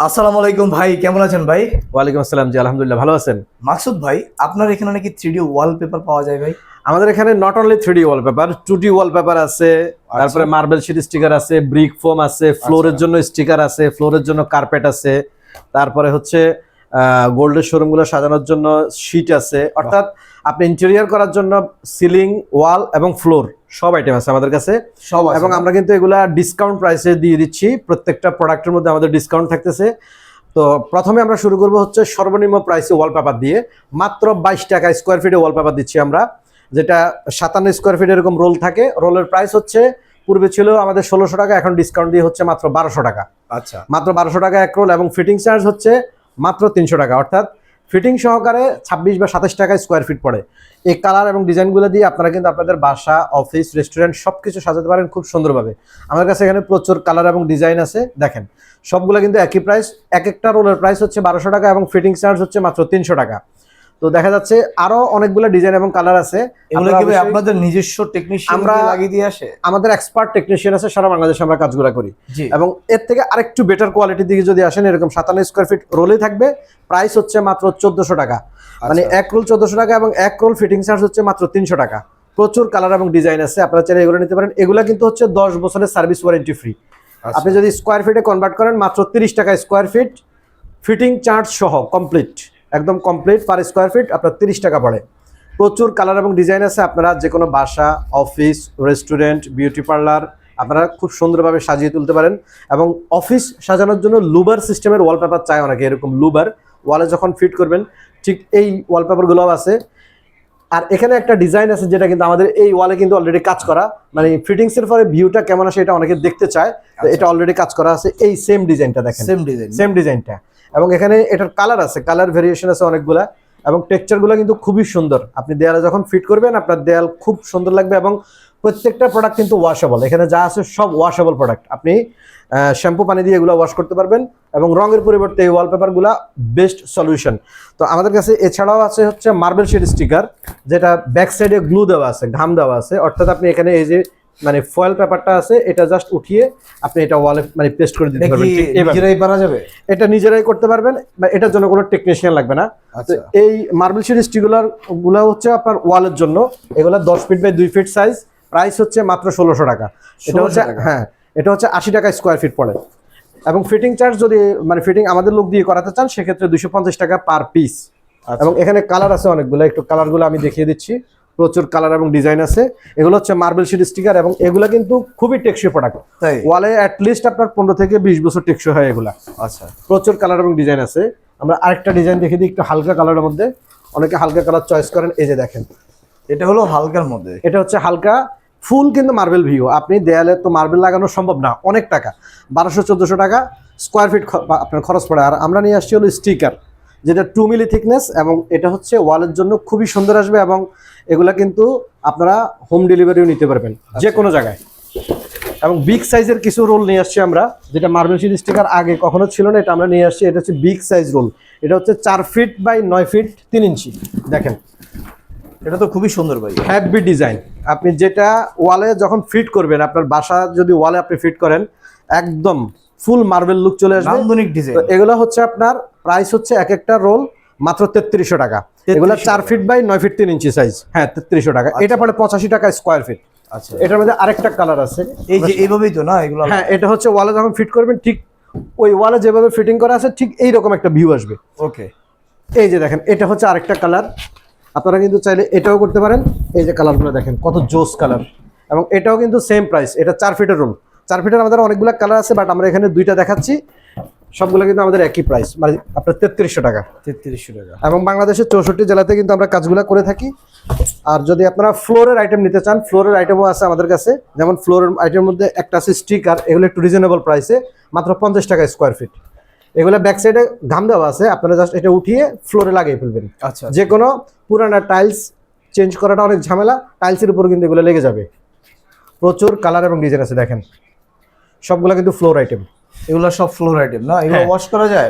আসসালামু আলাইকুম ভাই, কেমন আছেন ভাই? ওয়ালাইকুম আসসালাম জি, আলহামদুলিল্লাহ ভালো আছেন। মাকসুদ ভাই, আপনার এখানে নাকি 3D ওয়ালপেপার পাওয়া যায় ভাই? আমাদের এখানে not only 3D wallpaper, 2D wallpaper আছে, তারপরে মার্বেল শিট স্টিকার আছে, ব্রিক ফোম আছে, ফ্লোরের জন্য স্টিকার আছে, ফ্লোরের জন্য কার্পেট আছে, তারপরে হচ্ছে গোল্ডের শোরুমগুলো সাজানোর জন্য শীট আছে। অর্থাৎ আপনি ইন্টেরিয়র করার জন্য সিলিং, ওয়াল এবং ফ্লোর সব আইটেম আছে আমাদের কাছে সব আছে এবং না? আমরা কিন্তু এগুলা ডিসকাউন্ট প্রাইসে দিয়ে দিচ্ছি। প্রত্যেকটা প্রোডাক্টের মধ্যে আমাদের ডিসকাউন্ট থাকতেছে। তো প্রথমে আমরা শুরু করব হচ্ছে সর্বনিম্ন প্রাইসে ওয়ালপেপার দিয়ে, মাত্র 22 টাকা স্কোয়ার ফিটে ওয়ালপেপার দিচ্ছি আমরা, যেটা 57 স্কোয়ার ফিট এরকম রোল থাকে। রোলের প্রাইস হচ্ছে পূর্বে ছিল আমাদের 1600 টাকা, এখন ডিসকাউন্ট দিয়ে হচ্ছে মাত্র 1200 টাকা। আচ্ছা, মাত্র 1200 টাকা এক রোল এবং ফিটিং চার্জ হচ্ছে মাত্র 300 টাকা, অর্থাৎ ফিটিং সহকারে 26 বা 27 টাকা স্কোয়ার ফিট পড়ে। এই কালার এবং ডিজাইনগুলো দিয়ে আপনারা কিন্তু আপনাদের বাসা, অফিস, রেস্টুরেন্ট সবকিছু সাজাতে পারেন খুব সুন্দরভাবে। আমার কাছে এখানে প্রচুর কালার এবং ডিজাইন আছে, দেখেন সবগুলো কিন্তু একই প্রাইস। এক একটা রোলের প্রাইস হচ্ছে 1200 টাকা এবং ফিটিং চার্জ হচ্ছে মাত্র 300 টাকা। তো দেখা যাচ্ছে আরো অনেকগুলো ডিজাইন এবং কালার আছে। এগুলো কি ভাই আপনাদের নিজস্ব টেকনিশিয়ান আমরা লাগিয়ে দিয়ে আসে? আমাদের এক্সপার্ট টেকনিশিয়ান আছে, সারা বাংলাদেশে আমরা কাজগুলো করি। জি। এবং এর থেকে আরেকটু বেটার কোয়ালিটির দিকে যদি আসেন, এরকম 57 স্কোয়ার ফিট রোলে থাকবে, প্রাইস হচ্ছে মাত্র 1400 টাকা। মানে এক রোল 1400 টাকা এবং এক রোল ফিটিং চার্জ হচ্ছে মাত্র 300 টাকা। প্রচুর কালার এবং ডিজাইন আছে, আপনারা চাইলে এগুলো নিতে পারেন। এগুলো কিন্তু হচ্ছে 10 বছরের সার্ভিস ওয়ারেন্টি ফ্রি। আপনি যদি স্কোয়ার ফিটে কনভার্ট করেন, মাত্র 30 টাকা স্কোয়ার ফিট, ফিটিং চার্জ সহ কমপ্লিট, একদম কমপ্লিট পার স্কোয়ার ফিট আপনার 30 টাকা পড়ে। প্রচুর কালার এবং ডিজাইন আছে, আপনারা যে কোনো বাসা, অফিস, রেস্টুরেন্ট, বিউটি পার্লার আপনারা খুব সুন্দরভাবে সাজিয়ে তুলতে পারেন। এবং অফিস সাজানোর জন্য লুবার সিস্টেমের ওয়ালপেপার চায় অনেকে, এরকম লুবার ওয়ালে যখন ফিট করবেন, ঠিক এই ওয়ালপেপারগুলোও আছে। আর এখানে একটা ডিজাইন আছে যেটা কিন্তু আমাদের এই ওয়ালে কিন্তু অলরেডি কাজ করা, মানে ফিটিংস এর পরে ভিউটা কেমন আসে এটা অনেকে দেখতে চায়, তো এটা অলরেডি কাজ করা আছে। এই সেম ডিজাইনটা দেখেন, সেম ডিজাইনটা। এবং এখানে এটার কালার আছে, কালার ভেরিয়েশন আছে অনেকগুলা, এবং টেক্সচারগুলো কিন্তু খুবই সুন্দর। আপনি দেয়ালে যখন ফিট করবেন আপনার দেয়াল খুব সুন্দর লাগবে। এবং প্রত্যেকটা প্রোডাক্ট কিন্তু ওয়াশেবল, এখানে যা আছে সব ওয়াশেবল প্রোডাক্ট। আপনি শ্যাম্পু পানি দিয়ে এগুলো ওয়াশ করতে পারবেন এবং রঙের পরিবর্তে এই ওয়ালপেপারগুলো বেস্ট সলিউশন। তো আমাদের কাছে এছাড়াও আছে হচ্ছে মার্বেল শিট স্টিকার, যেটা ব্যাক সাইডে গ্লু দেওয়া আছে, ঘাম দেওয়া আছে। অর্থাৎ আপনি এখানে এই যে মানে ফয়েল পেপারটা আছে, এটা জাস্ট উঠিয়ে আপনি এটা ওয়ালে মানে পেস্ট করে দিতে পারবেন। নিজেরাই পারা যাবে? এটা নিজেরাই করতে পারবেন, এটার জন্য কোনো টেকনিশিয়ান লাগবে না। তো এই মার্বেল শিট স্টিকার গুলো হচ্ছে আপনার ওয়ালের জন্য, এগুলো 10 feet by 2 feet size, price হচ্ছে মাত্র 1600 টাকা। এটা হচ্ছে হ্যাঁ, এটা হচ্ছে 80 টাকা স্কোয়ার ফিট পড়ে। এবং ফিটিং চার্জ যদি মানে ফিটিং আমাদের লোক দিয়ে করাতে চান, সেক্ষেত্রে 250 টাকা পার পিস। এবং এখানে কালার আছে অনেকগুলো, একটু কালারগুলো আমি দেখিয়ে দিচ্ছি। প্রচুর কালার এবং ডিজাইন আছে। এগুলো হচ্ছে মার্বেল শিট স্টিকার এবং এগুলো কিন্তু খুবই টেকসই প্রোডাক্ট। ওয়ালে অ্যাটলিস্ট আপনার 15 থেকে 20 বছর টেকসই হয় এগুলা। আচ্ছা, প্রচুর কালার এবং ডিজাইন আছে। আমরা আরেকটা ডিজাইন দেখিয়ে দিই, একটু হালকা কালারের মধ্যে। অনেকে হালকা কালার চয়েস করেন, এই যে দেখেন এটা হলো হালকার মধ্যে। এটা হচ্ছে হালকা, ফুল কিন্তু মার্বেল ভিউ। আপনি দেয়ালে তো মার্বেল লাগানো সম্ভব না, অনেক টাকা, 1200-1400 টাকা স্কোয়ার ফিট আপনার খরচ পড়ে। আর আমরা নিয়ে আসছি হলো স্টিকার, যেটা 2 মিলি থিকনেস, এবং এটা হচ্ছে ওয়ালের জন্য খুবই সুন্দর আসবে। এবং এগুলা কিন্তু আপনারা হোম ডেলিভারিও নিতে পারবেন যে কোনো জায়গায়। এবং বিগ সাইজের কিছু রোল নিয়ে আসছি আমরা, যেটা মার্বেল শিট স্টিকার আগে কখনো ছিল না, এটা আমরা নিয়ে আসছি। এটা হচ্ছে বিগ সাইজ রোল, এটা হচ্ছে 4 ফিট বাই 9 ফিট 3 ইঞ্চি। দেখেন এটা তো খুবই সুন্দর ভাই, হ্যাভি ডিজাইন। আপনি যেটা ওয়ালে যখন ফিট করবেন, আপনার বাসা যদি ওয়ালে আপনি ফিট করেন, একদম ফুল মার্বেল লুক চলে আসবে, নান্দনিক ডিজাইন। এগুলো হচ্ছে আপনার প্রাইস হচ্ছে এক একটা রোল মাত্র 3300 টাকা। এগুলো 4 ফিট বাই 9 ফিট 3 ইঞ্চি সাইজ, হ্যাঁ 3300 টাকা। এটা পড়ে 85 টাকা স্কোয়ার ফিট। আচ্ছা, এটার মধ্যে আরেকটা কালার আছে, এই যে এইভাবেই তো না এগুলো? হ্যাঁ, এটা হচ্ছে ওয়ালে যখন ফিট করবেন, ঠিক ওই ওয়ালে যেভাবে ফিটিং করা আছে ঠিক এইরকম একটা ভিউ আসবে। ওকে, এই যে দেখেন, এটা হচ্ছে আরেকটা কালার। আপনারা কিন্তু চাইলে এটাও করতে পারেন। এই যে কালারগুলো দেখেন কত জোস কালার, এবং এটাও কিন্তু সেম প্রাইস। এটা 4 ফিটের রোল। 4 ফিটের আমাদের অনেকগুলো কালার আছে, বাট আমরা এখানে দুইটা দেখাচ্ছি। সবগুলো কিন্তু আমাদের একই প্রাইস, মানে আপনার 3300 টাকা। 3300 টাকা। এবং বাংলাদেশের 64 জেলাতে কিন্তু আমরা কাজগুলো করে থাকি। আর যদি আপনারা ফ্লোরের আইটেম নিতে চান, ফ্লোরের আইটেমও আছে আমাদের কাছে। যেমন ফ্লোরের আইটেমের মধ্যে একটা আছে স্টিকার, এগুলো একটু রিজনেবল প্রাইসে, মাত্র 50 টাকা স্কোয়ার ফিট। এগুলো ব্যাক সাইডে ঘাম দেওয়া আছে, আপনারা জাস্ট এটা উঠিয়ে ফ্লোরে লাগিয়ে ফেলবেন। আচ্ছা, যে কোনো পুরানা টাইলস চেঞ্জ করাটা অনেক ঝামেলা, টাইলসের উপর কিন্তু এগুলো লেগে যাবে। প্রচুর কালার এবং ডিজাইন আছে, দেখেন সবগুলো কিন্তু ফ্লোর আইটেম। এগুলো সব ফ্লোর আইটেম না? এগুলো ওয়াশ করা যায়?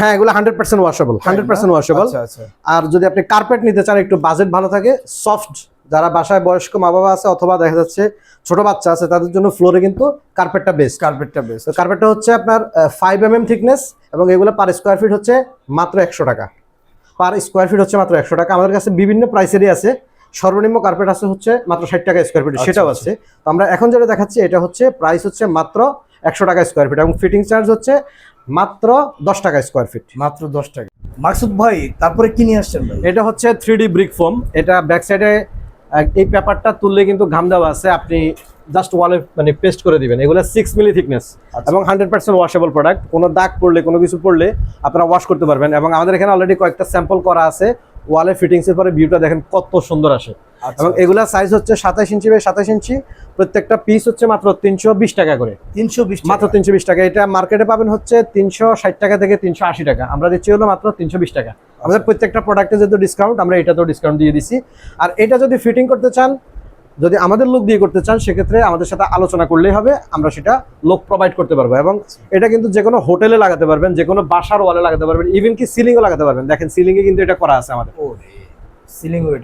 হ্যাঁ, এগুলো 100% ওয়াশেবল, 100% ওয়াশেবল। আচ্ছা আচ্ছা। আর যদি আপনি কার্পেট নিতে চান, একটু বাজেট ভালো থাকে, সফট যারা বাসায় বয়স্ক মা বাবা আছে অথবা দেখা যাচ্ছে ছোট বাচ্চা আছে তাদের জন্য ফ্লোরে কিন্তু কার্পেটটা বেস্ট। বেস্ট। তো কার্পেটটা হচ্ছে আপনার 5 mm থিকনেস এবং এগুলো পার স্কোয়ার ফিট হচ্ছে মাত্র 100 টাকা। পার স্কোয়ার ফিট হচ্ছে মাত্র 100 টাকা। আমাদের কাছে বিভিন্ন প্রাইসেরই আছে, সর্বনিম্ন কার্পেট আছে হচ্ছে মাত্র 60 টাকা স্কোয়ার ফিট, সেটাও আছে। তো আমরা এখন যেটা দেখাচ্ছি এটা হচ্ছে প্রাইস হচ্ছে মাত্র 100 টাকা স্কোয়ার ফিট এবং ফিটিং চার্জ হচ্ছে মাত্র 10 টাকা স্কোয়ার ফিট। মাত্র 10 টাকা। মাকসুদ ভাই তারপরে কি নিয়ে আসছেন ভাই? এটা হচ্ছে 3D ব্রিক ফোম। এটা ব্যাক সাইডে এই পেপারটা তুললে কিন্তু ঘাম দেওয়া আছে, আপনি জাস্ট ওয়ালে মানে পেস্ট করে দিবেন। এগুলো 6 মিলি থিকনেস এবং 100% ওয়াশেবল প্রোডাক্ট। কোনো দাগ পড়লে কোনো কিছু পড়লে আপনারা ওয়াশ করতে পারবেন এবং আমাদের এখানে অলরেডি কয়েকটা স্যাম্পল করা আছে। ওয়ালে ফিটিংস এর পরে ভিউটা দেখেন কত সুন্দর আসে। এবং এগুলা সাইজ হচ্ছে 27 ইঞ্চি বাই 27 ইঞ্চি। প্রত্যেকটা পিস হচ্ছে মাত্র 320 টাকা করে। 320 মাত্র 320 টাকা। এটা মার্কেটে পাবেন হচ্ছে 360 টাকা থেকে 380 টাকা, আমরা দিচ্ছি হলো মাত্র 320 টাকা। আমাদের প্রত্যেকটা প্রোডাক্টে যেহেতু ডিসকাউন্ট, আমরা এটাতেও ডিসকাউন্ট দিয়ে দিছি। আর এটা যদি ফিটিং করতে চান, যদি আমাদের লোক দিয়ে করতে চান, সেক্ষেত্রে আমাদের সাথে আলোচনা করলেই হবে, আমরা সেটা লোক প্রোভাইড করতে পারবো। এবং এটা কিন্তু যে কোনো হোটেলে লাগাতে পারবেন, যে কোনো বাসার ওয়ালে লাগাতে পারবেন, ইভেন কি সিলিংও লাগাতে পারবেন। দেখেন সিলিংয়ে কিন্তু এটা করা আছে আমাদের,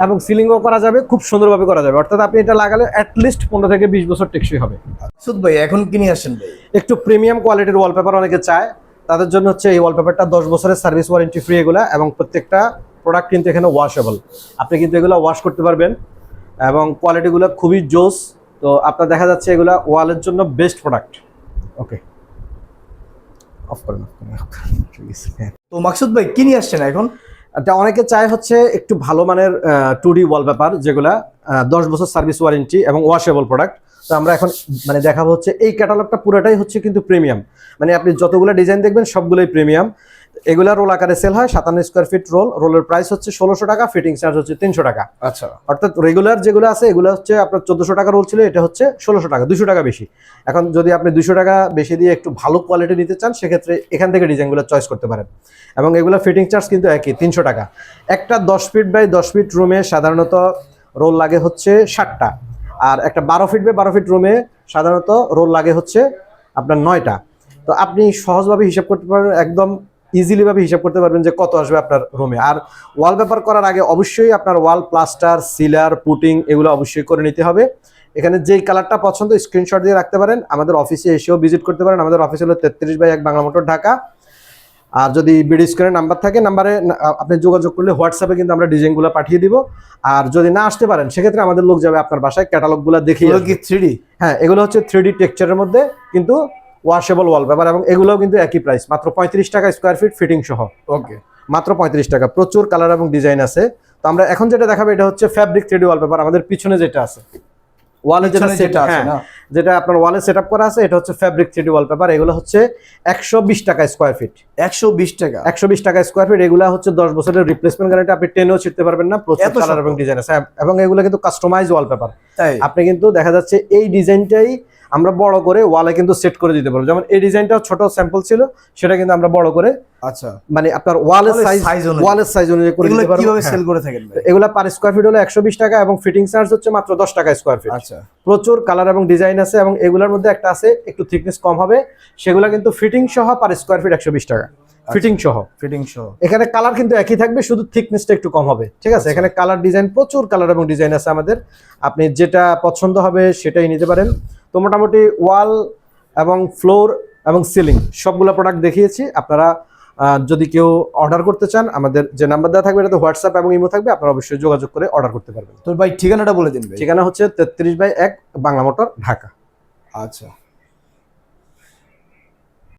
এবং সিলিংও করা যাবে, খুব সুন্দরভাবে করা যাবে। অর্থাৎ আপনি এটা লাগালে অ্যাটলিস্ট 15 থেকে 20 বছর টেকসই হবে। মাকসুদ ভাই এখন কি নিয়ে আসছেন ভাই? একটু প্রিমিয়াম কোয়ালিটির ওয়ালপেপার অনেকে চায়, তাদের জন্য হচ্ছে এই ওয়ালপেপারটা 10 বছরের সার্ভিস ওয়ারেন্টি ফ্রি এগুলা, এবং প্রত্যেকটা প্রোডাক্ট কিন্তু এখানে ওয়াশেবল। আপনি কিন্তু এগুলো ওয়াশ করতে পারবেন এবং কোয়ালিটিগুলো খুবই জোস। তো আপনার দেখা যাচ্ছে এগুলা ওয়ালের জন্য বেস্ট প্রোডাক্ট। ওকে, অফ করেন। তো মাকসুদ ভাই কি নিয়ে আসছেন এখন? এটা অনেকে চায় হচ্ছে একটু ভালো মানের 2D ওয়ালপেপার, যেগুলা 10 বছর সার্ভিস ওয়ারেন্টি এবং ওয়াশেবল প্রোডাক্ট। তো আমরা এখন মানে দেখাবো হচ্ছে এই ক্যাটালগটা পুরোটাই হচ্ছে কিন্তু প্রিমিয়াম, মানে আপনি যতগুলো ডিজাইন দেখবেন সবগুলোই প্রিমিয়াম। এগুলা রোল আকারে সেল হয়, 57 স্কোয়ার ফিট রোল। রোলের প্রাইস হচ্ছে 1600 টাকা, ফিটিং চার্জ হচ্ছে 300 টাকা। আচ্ছা, অর্থাৎ রেগুলার যেগুলো আছে এগুলো হচ্ছে আপনার 1400 টাকা রোল ছিল, এটা হচ্ছে 1600 টাকা, 200 টাকা বেশি। এখন যদি আপনি 200 টাকা বেশি দিয়ে একটু ভালো কোয়ালিটি নিতে চান, সেক্ষেত্রে এখান থেকে ডিজাইনগুলো চয়েস করতে পারেন। এবং এগুলো ফিটিং চার্জ কিন্তু একই, 300 টাকা। একটা 10 ফিট বাই 10 ফিট রুমে সাধারণত রোল লাগে হচ্ছে 60টা, আর একটা 12 ফিট বাই 12 ফিট রুমে সাধারণত রোল লাগে হচ্ছে আপনার 9টা। তো আপনি সহজভাবে হিসাব করতে পারবেন, একদম ইজিলি ভাবে হিসাব করতে পারবেন যে কত আসবে আপনার রুমে। আর ওয়ালপেপার করার আগে অবশ্যই আপনার ওয়াল প্লাস্টার, সিলার, পুটিং এগুলো অবশ্যই করে নিতে হবে। এখানে যেই কালারটা পছন্দ স্ক্রিনশট দিয়ে রাখতে পারেন, আমাদের অফিসে এসেও ভিজিট করতে পারেন। আমাদের অফিস হলো 33/1 বাংলা মোটর, ঢাকা। আর যদি ভিডিও স্ক্রিনে নাম্বার থাকে, নাম্বারে আপনি যোগাযোগ করলে হোয়াটসঅ্যাপে কিন্তু আমরা ডিজাইনগুলো পাঠিয়ে দিব। আর যদি না আসতে পারেন, সেক্ষেত্রে আমাদের লোক যাবে আপনার বাসায়, ক্যাটালগুলো দেখিয়ে। কি 3D? হ্যাঁ, এগুলো হচ্ছে 3D টেক্সচারের মধ্যে কিন্তু ওয়াশেবল ওয়ালপেপার, এবং এগুলোও কিন্তু একই প্রাইস, মাত্র 35 টাকা স্কোয়ার ফিট ফিটিং সহ। ওকে, মাত্র 35 টাকা। প্রচুর কালার এবং ডিজাইন আছে। তো আমরা এখন যেটা দেখাবো এটা হচ্ছে ফ্যাব্রিক 3D ওয়ালপেপার। আমাদের পিছনে যেটা আছে ওয়ালে যেটা সেট, হ্যাঁ, যেটা আপনার ওয়ালে সেটআপ করা আছে, এটা হচ্ছে ফ্যাব্রিক 3D ওয়ালপেপার। এগুলো হচ্ছে 120 টাকা স্কোয়ার ফিট। 120 টাকা? 120 টাকা স্কোয়ার ফিট। এগুলো হচ্ছে 10 বছরের রিপ্লেসমেন্ট গ্যারান্টি, আপনি টেনেও ছিটতে পারবেন না। প্রচুর কালার এবং ডিজাইন আছে, এবং এগুলো কিন্তু কাস্টমাইজ ওয়ালপেপার। আপনি কিন্তু দেখা যাচ্ছে এই ডিজাইনটাই আমরা বড় করে ওয়ালে কিন্তু সেট করে দিতে পারবো। যেমন এই ডিজাইনটা ছোট স্যাম্পল ছিল, সেটা কিন্তু আমরা বড় করে, আচ্ছা, মানে আপনার ওয়ালের সাইজ অনুযায়ী করে দিতে পারবো। কিভাবে সেল করে থাকেন ভাই? এগুলা পার স্কয়ার ফিট হলো 120 টাকা এবং ফিটিং চার্জ হচ্ছে মাত্র 10 টাকা স্কয়ার ফিট। আচ্ছা, প্রচুর কালার এবং ডিজাইন আছে, এবং এগুলোর মধ্যে একটা আছে একটু থিকনেস কম হবে, সেগুলা কিন্তু ফিটিং সহ পার স্কয়ার ফিট 120 টাকা। ফিটিং সহ এখানে কালার কিন্তু একই থাকবে, শুধু থিকনেসটা একটু কম হবে। ঠিক আছে, এখানে কালার ডিজাইন, প্রচুর কালার এবং ডিজাইন আছে আমাদের। আপনি যেটা পছন্দ হবে সেটাই নিতে পারেন। তো মোটামুটি ওয়াল এবং ফ্লোর এবং সিলিং সবগুলো প্রোডাক্ট দেখিয়েছি। আপনারা যদি কেউ অর্ডার করতে চান, আমাদের যে নাম্বার দেওয়া থাকবে এটাতে হোয়াটসঅ্যাপ এবং ইমো থাকবে, আপনারা অবশ্যই যোগাযোগ করে অর্ডার করতে পারবেন। তো ভাই ঠিকানাটা বলে দিন ভাই। ঠিকানা হচ্ছে 33/1 বাংলা মোটর, ঢাকা। আচ্ছা।